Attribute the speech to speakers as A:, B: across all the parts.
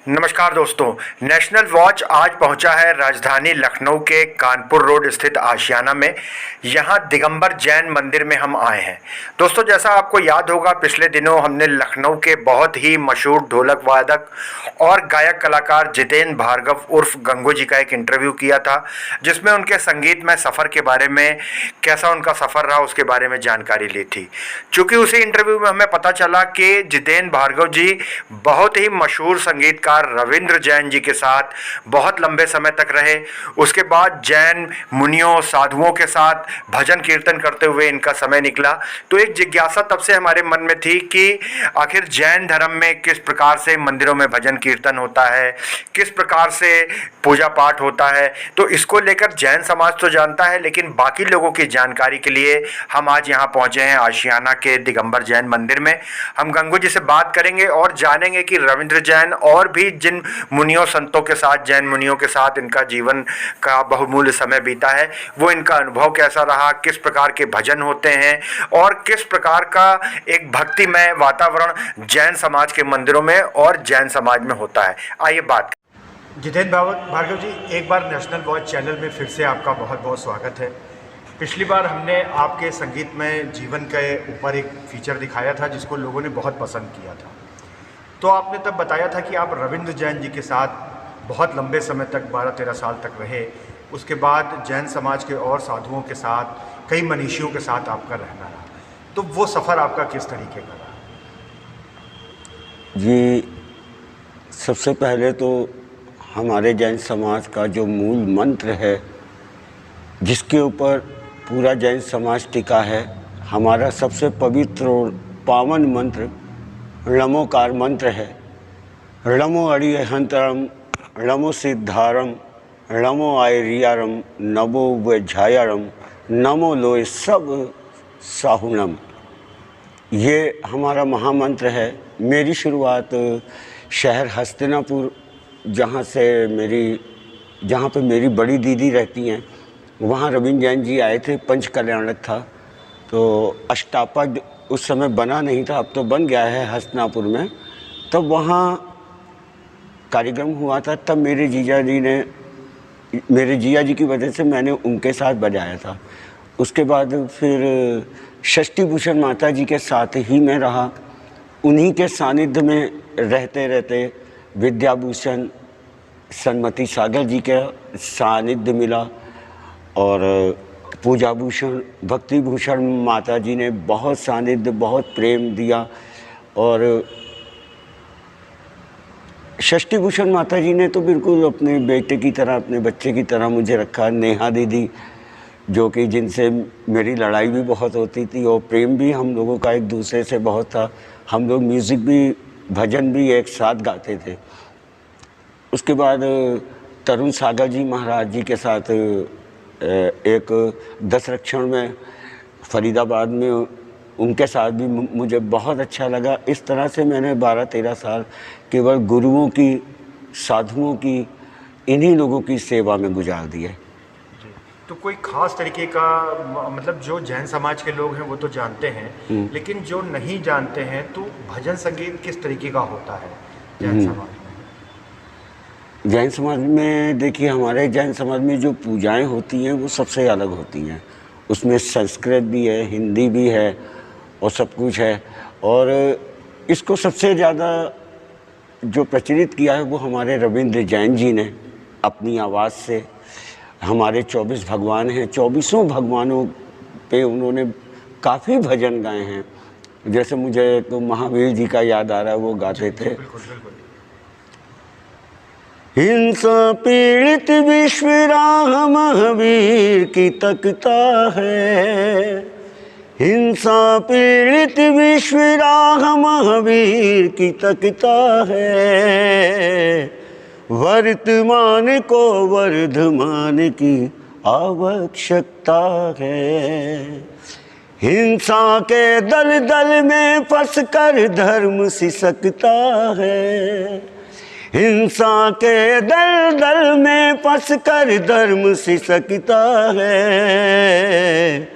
A: नमस्कार दोस्तों। National watch आज पहुंचा है राजधानी लखनऊ के कानपुर रोड स्थित आशियाना में। यहां दिगंबर जैन मंदिर में हम आए हैं। दोस्तों, जैसा आपको याद होगा, पिछले दिनों हमने लखनऊ के बहुत ही मशहूर ढोलक वादक और गायक कलाकार जितेंद्र भार्गव उर्फ गंगू जी का एक इंटरव्यू किया था, जिसमें उनके संगीतमय सफ़र के बारे में, कैसा उनका सफ़र रहा, उसके बारे में जानकारी ली थी। चूँकि उसी इंटरव्यू में हमें पता चला कि जितेंद्र भार्गव जी बहुत ही मशहूर संगीतकार रविंद्र जैन जी के साथ बहुत लंबे समय तक रहे। उसके बाद जैन मुनियों साधुओं के साथ भजन कीर्तन करते हुए इनका समय निकला। तो एक जिज्ञासा तब से हमारे मन में थी कि आखिर जैन धर्म में किस प्रकार से मंदिरों में भजन कीर्तन होता है, किस प्रकार से पूजा पाठ होता है। तो इसको लेकर जैन समाज तो जानता है, लेकिन बाकी लोगों की जानकारी के लिए हम आज यहाँ पहुँचे हैं आशियाना के दिगंबर जैन मंदिर में। हम गंगू जी से बात करेंगे और जानेंगे कि रविंद्र जैन और भी जिन मुनियों संतों के साथ, जैन मुनियों के साथ इनका जीवन का बहुमूल्य समय बीता है, वो इनका अनुभव कैसा रहा, किस प्रकार के भजन होते हैं और किस प्रकार का एक भक्तिमय वातावरण जैन समाज के मंदिरों में और जैन समाज में होता है। आइए बात। जितेंद्र भार्गव जी, एक बार नेशनल वॉच चैनल में फिर से आपका बहुत बहुत स्वागत है। पिछली बार हमने आपके संगीतमय जीवन के ऊपर एक फीचर दिखाया था जिसको लोगों ने बहुत पसंद किया था। तो आपने तब बताया था कि आप रविंद्र जैन जी के साथ बहुत लंबे समय तक 12-13 साल तक रहे। उसके बाद जैन समाज के और साधुओं के साथ, कई मनीषियों के साथ आपका रहना रहा। तो वो सफ़र आपका किस तरीके का रहा?
B: जी, सबसे पहले तो हमारे जैन समाज का जो मूल मंत्र है, जिसके ऊपर पूरा जैन समाज टिका है, हमारा सबसे पवित्र और पावन मंत्र णमोकार मंत्र है। णमो अरिहंतरम, णमो सिद्धारम, णमो आयरियारम, नमो वैझायारम, नमो लोय सब साहुनम। ये हमारा महामंत्र है। मेरी शुरुआत शहर हस्तिनापुर, जहाँ पे मेरी बड़ी दीदी रहती हैं, वहाँ रविंद्र जैन जी आए थे। पंच कल्याणक था, तो अष्टापद उस समय बना नहीं था, अब तो बन गया है हस्तिनापुर में। तब वहाँ कार्यक्रम हुआ था। तब मेरे जीजा जी की वजह से मैंने उनके साथ बजाया था। उसके बाद फिर षष्ठी भूषण माता जी के साथ ही मैं रहा। उन्हीं के सानिध्य में रहते रहते विद्याभूषण सन्मति सागर जी के सानिध्य मिला और पूजा भूषण भक्ति भूषण माता जी ने बहुत सानिध्य, बहुत प्रेम दिया। और षष्ठी भूषण माता जी ने तो बिल्कुल अपने बेटे की तरह, अपने बच्चे की तरह मुझे रखा। नेहा दीदी, जो कि जिनसे मेरी लड़ाई भी बहुत होती थी और प्रेम भी हम लोगों का एक दूसरे से बहुत था। हम लोग म्यूज़िक भी, भजन भी एक साथ गाते थे। उसके बाद तरुण सागर जी महाराज जी के साथ एक दशरक्षण में फरीदाबाद में, उनके साथ भी मुझे बहुत अच्छा लगा। इस तरह से मैंने 12-13 साल केवल गुरुओं की, साधुओं की, इन्हीं लोगों की सेवा में गुजार दिए।
A: तो कोई खास तरीके का, मतलब जो जैन समाज के लोग हैं वो तो जानते हैं, लेकिन जो नहीं जानते हैं, तो भजन संगीत किस तरीके का होता है जैन समाज में?
B: जैन समाज में देखिए, हमारे जैन समाज में जो पूजाएं होती हैं वो सबसे अलग होती हैं। उसमें संस्कृत भी है, हिंदी भी है और सब कुछ है। और इसको सबसे ज़्यादा जो प्रचलित किया है वो हमारे रविंद्र जैन जी ने अपनी आवाज़ से। हमारे 24 भगवान हैं, 24 भगवानों पे उन्होंने काफ़ी भजन गाए हैं। जैसे मुझे तो महावीर जी का याद आ रहा है, वो गाते थे।
A: बिल्कुल बिल्कुल।
B: हिंसा पीड़ित विश्व राह महावीर की तकता है। हिंसा पीड़ित विश्व राह महावीर की तकता है। वर्तमान को वर्धमान की आवश्यकता है। हिंसा के दल दल में फंस कर धर्म सिसकता है। हिंसा के दल दल में फंस कर धर्म सिसकता है।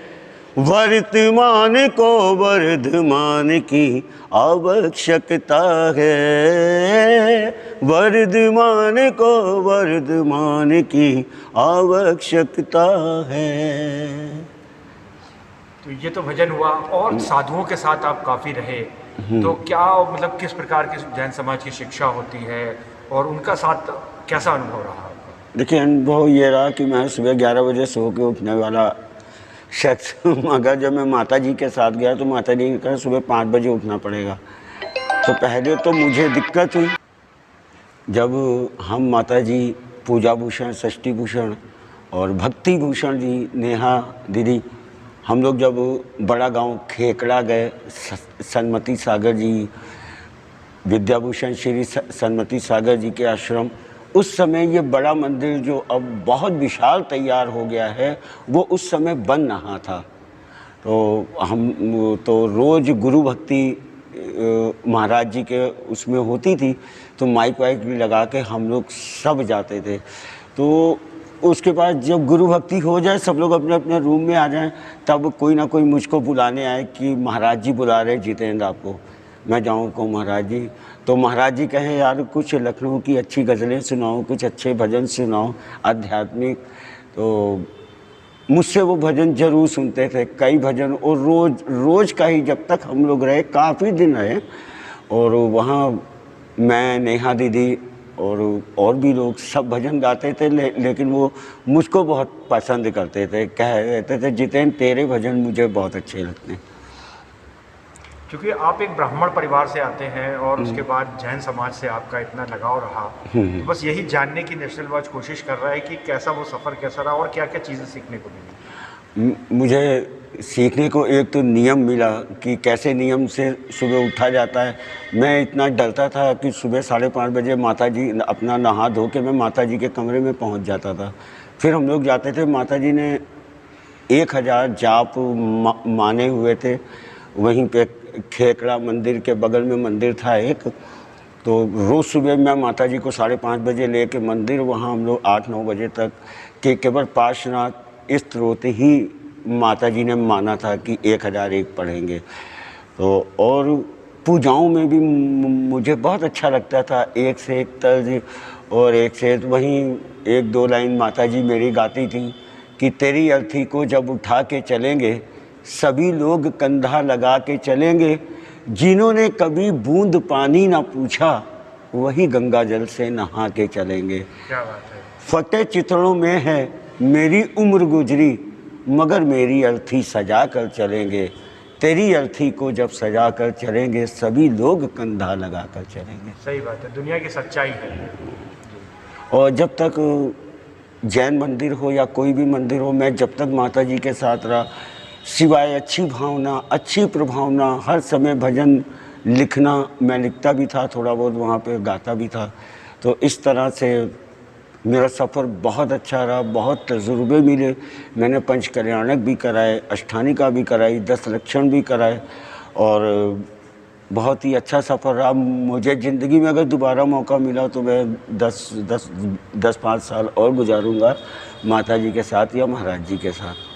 B: वर्तमान को वर्धमान की आवश्यकता है, वर्धमान को वर्धमान की आवश्यकता है।
A: तो ये तो भजन हुआ, और साधुओं के साथ आप काफ़ी रहे, तो क्या मतलब किस प्रकार की जैन समाज की शिक्षा होती है और उनका साथ कैसा अनुभव रहा आपका?
B: देखिए, अनुभव ये रहा कि मैं सुबह 11 बजे सो के उठने वाला शख्स, मगर जब मैं माता जी के साथ गया तो माता जी ने कहा सुबह 5 बजे उठना पड़ेगा। तो पहले तो मुझे दिक्कत हुई जब हम माता जी पूजा भूषण, षष्ठी भूषण और भक्ति भूषण जी, नेहा दीदी, हम लोग जब बड़ा गांव खेकड़ा गए, सन्मति सागर जी, विद्याभूषण श्री सन्मति सागर जी के आश्रम, उस समय ये बड़ा मंदिर जो अब बहुत विशाल तैयार हो गया है, वो उस समय बन रहा था। तो हम तो रोज़ गुरु भक्ति महाराज जी के उसमें होती थी, तो माइक वाइक भी लगा के हम लोग सब जाते थे। तो उसके बाद जब गुरु भक्ति हो जाए, सब लोग अपने अपने रूम में आ जाएं, तब कोई ना कोई मुझको बुलाने आए कि महाराज जी बुला रहे जितेंद्र आपको। मैं जाऊँ को महाराज जी, तो महाराज जी कहे यार कुछ लखनऊ की अच्छी गज़लें सुनाओ, कुछ अच्छे भजन सुनाओ आध्यात्मिक। तो मुझसे वो भजन ज़रूर सुनते थे, कई भजन, और रोज़ का ही जब तक हम लोग रहे, काफ़ी दिन रहे। और वहाँ मैं, नेहा दीदी और भी लोग सब भजन गाते थे, लेकिन वो मुझको बहुत पसंद करते थे, कहते थे जितेंद्र तेरे भजन मुझे बहुत अच्छे लगते हैं।
A: क्योंकि आप एक ब्राह्मण परिवार से आते हैं और उसके बाद जैन समाज से आपका इतना लगाव रहा, तो बस यही जानने की नेशनल वॉच कोशिश कर रहा है कि कैसा वो सफ़र कैसा रहा और क्या क्या चीज़ें सीखने को मिली।
B: मुझे सीखने को एक तो नियम मिला कि कैसे नियम से सुबह उठा जाता है। मैं इतना डरता था कि सुबह 5:30 बजे माता जी अपना नहा धो के मैं माता जी के कमरे में पहुंच जाता था। फिर हम लोग जाते थे, माता जी ने 1000 जाप माने हुए थे। वहीं पे खेकड़ा मंदिर के बगल में मंदिर था एक, तो रोज़ सुबह मैं माता जी को 5:30 बजे ले के मंदिर, वहाँ हम लोग 8-9 बजे तक के केवल पार्श्वनाथ स्तोत्र ही माता जी ने माना था कि 1001 पढ़ेंगे। तो और पूजाओं में भी मुझे बहुत अच्छा लगता था, एक से एक तर्ज और एक से वहीं 1-2 लाइन माता जी मेरी गाती थी कि तेरी अर्थी को जब उठा के चलेंगे, सभी लोग कंधा लगा के चलेंगे, जिन्होंने कभी बूंद पानी ना पूछा वही गंगा जल से नहा के चलेंगे।
A: क्या बात है।
B: फटे चित्रों में है मेरी उम्र गुजरी, मगर मेरी अर्थी सजा कर चलेंगे, तेरी अर्थी को जब सजा कर चलेंगे, सभी लोग कंधा लगा कर चलेंगे।
A: सही बात है, दुनिया की सच्चाई है।
B: और जब तक जैन मंदिर हो या कोई भी मंदिर हो, मैं जब तक माता जी के साथ रहा, सिवाय अच्छी भावना, अच्छी प्रभावना, हर समय भजन लिखना, मैं लिखता भी था, थोड़ा बहुत वहाँ पे गाता भी था। तो इस तरह से मेरा सफ़र बहुत अच्छा रहा, बहुत तजुर्बे मिले। मैंने पंच कल्याणक भी कराए, अष्टानिका भी कराई, 10 लक्षण भी कराए, और बहुत ही अच्छा सफ़र रहा। मुझे ज़िंदगी में अगर दोबारा मौका मिला तो मैं 10-5 साल और गुजारूंगा माता जी के साथ या महाराज जी के साथ।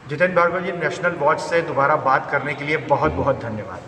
A: जितेंद्र भार्गव जी, नेशनल वॉच से दोबारा बात करने के लिए बहुत बहुत धन्यवाद।